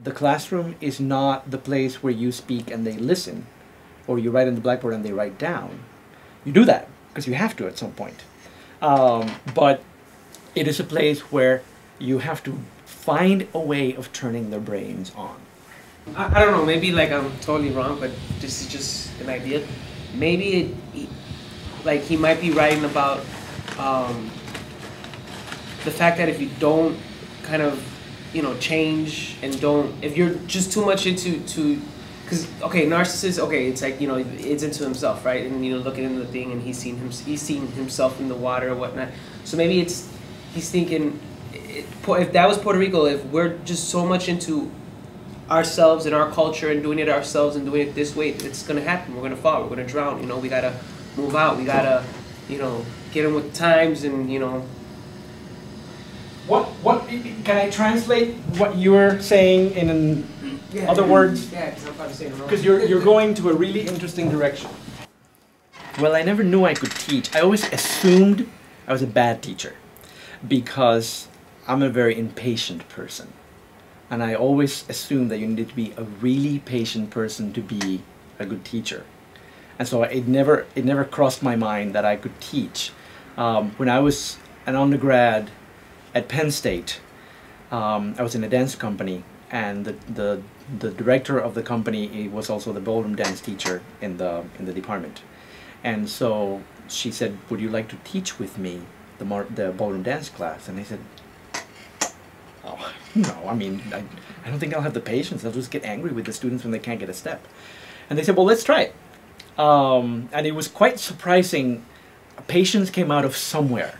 The classroom is not the place where you speak and they listen, or you write on the blackboard and they write down. You do that because you have to at some point. But it is a place where you have to find a way of turning their brains on. I don't know, maybe like I'm totally wrong, but this is just an idea. Maybe like he might be writing about the fact that if you don't kind of, you know, change and don't, if you're just too much into, because, okay, narcissist, okay, it's like, you know, it's into himself, right? And, you know, looking into the thing and he's seen himself in the water or whatnot. So maybe he's thinking, if that was Puerto Rico, if we're just so much into ourselves and our culture and doing it ourselves and doing it this way, it's gonna happen. We're gonna fall. We're gonna drown. You know, we gotta move out. We gotta, you know, get in with the times and, you know. What can I translate what you're saying in other words? Yeah, because I'm probably saying it wrong. Because you're going to a really interesting direction. Well, I never knew I could teach. I always assumed I was a bad teacher because I'm a very impatient person. And I always assumed that you needed to be a really patient person to be a good teacher. And so it never crossed my mind that I could teach. When I was an undergrad at Penn State, I was in a dance company, and the director of the company was also the ballroom dance teacher in the department. And so she said, "Would you like to teach with me the ballroom dance class?" And I said, "Oh, no, I mean, I don't think I'll have the patience. I'll just get angry with the students when they can't get a step." And they said, "Well, let's try it." And it was quite surprising. Patience came out of somewhere.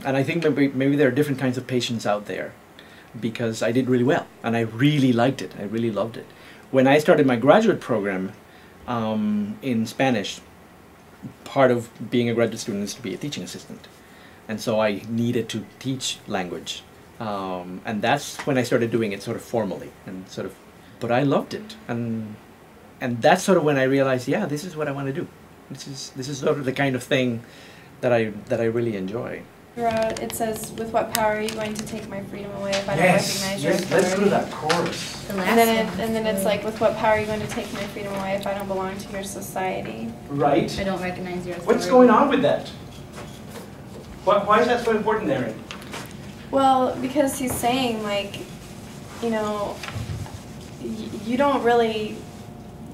And I think maybe there are different kinds of patience out there, because I did really well and I really liked it. I really loved it. When I started my graduate program in Spanish, part of being a graduate student is to be a teaching assistant. And so I needed to teach language. And that's when I started doing it sort of formally and sort of, but I loved it. And that's sort of when I realized, yeah, this is what I want to do. This is sort of the kind of thing that I really enjoy. It says, "With what power are you going to take my freedom away if I don't recognize your authority?" Let's go to that chorus. And then it's like, "With what power are you going to take my freedom away if I don't belong to your society?" Right. I don't recognize your authority. What's going on with that? Why is that so important, Erin? Well, because he's saying, like, you know, you don't really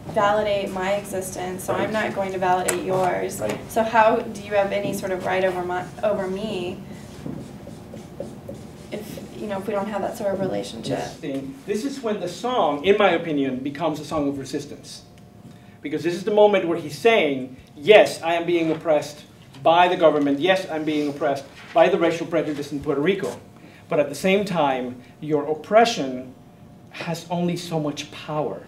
validate my existence, so I'm not going to validate yours. Right. So how do you have any sort of right over me if we don't have that sort of relationship? This is when the song, in my opinion, becomes a song of resistance. Because this is the moment where he's saying, yes, I am being oppressed by the government, yes, I'm being oppressed by the racial prejudice in Puerto Rico. But at the same time, your oppression has only so much power.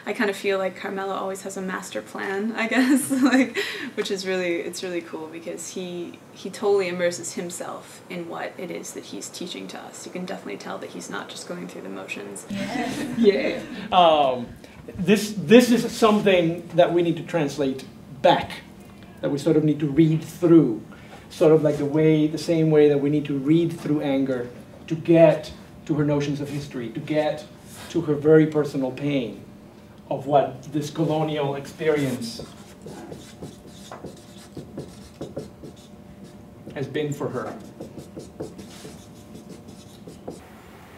I kind of feel like Carmelo always has a master plan, I guess, like, which is it's really cool because he totally immerses himself in what it is that he's teaching to us. You can definitely tell that he's not just going through the motions. Yeah. This is something that we need to translate back, that we sort of need to read through, sort of like the same way that we need to read through anger to get to her notions of history, to get to her very personal pain of what this colonial experience has been for her.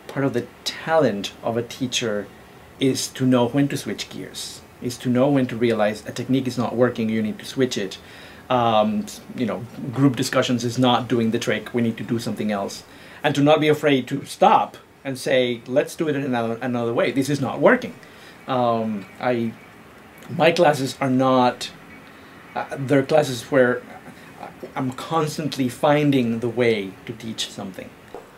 Part of the talent of a teacher is to know when to switch gears, is to know when to realize a technique is not working, you need to switch it. You know, group discussions is not doing the trick, we need to do something else. And to not be afraid to stop and say, let's do it in another way, this is not working. My classes are not, they're classes where I'm constantly finding the way to teach something.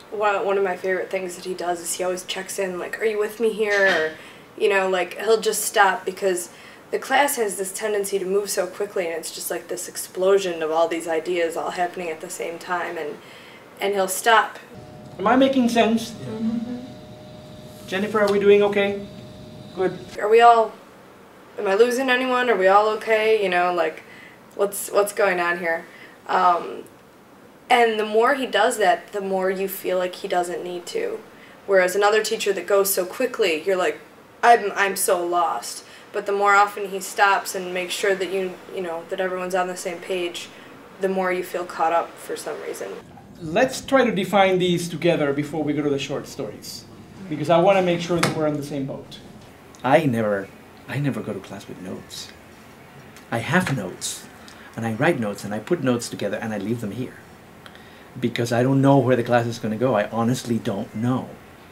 One of my favorite things that he does is he always checks in, like, are you with me here? Or, you know, like, he'll just stop because the class has this tendency to move so quickly and it's just like this explosion of all these ideas all happening at the same time, and he'll stop. Am I making sense? Mm-hmm. Jennifer, are we doing okay? Good. Am I losing anyone? Are we all okay? You know, like, what's going on here? And the more he does that, the more you feel like he doesn't need to. Whereas another teacher that goes so quickly, you're like, I'm so lost. But the more often he stops and makes sure that you know, that everyone's on the same page, the more you feel caught up for some reason. Let's try to define these together before we go to the short stories, because I want to make sure that we're on the same boat. I never go to class with notes. I have notes, and I write notes, and I put notes together, and I leave them here. Because I don't know where the class is going to go. I honestly don't know.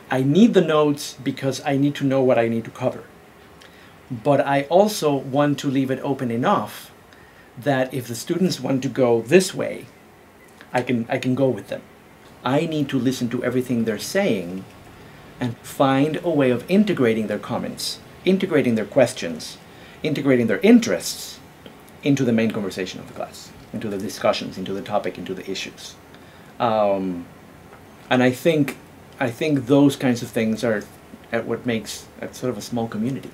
I need the notes because I need to know what I need to cover. But I also want to leave it open enough that if the students want to go this way, I can go with them. I need to listen to everything they're saying and find a way of integrating their comments, integrating their questions, integrating their interests into the main conversation of the class, into the discussions, into the topic, into the issues. And I think those kinds of things are what makes sort of a small community.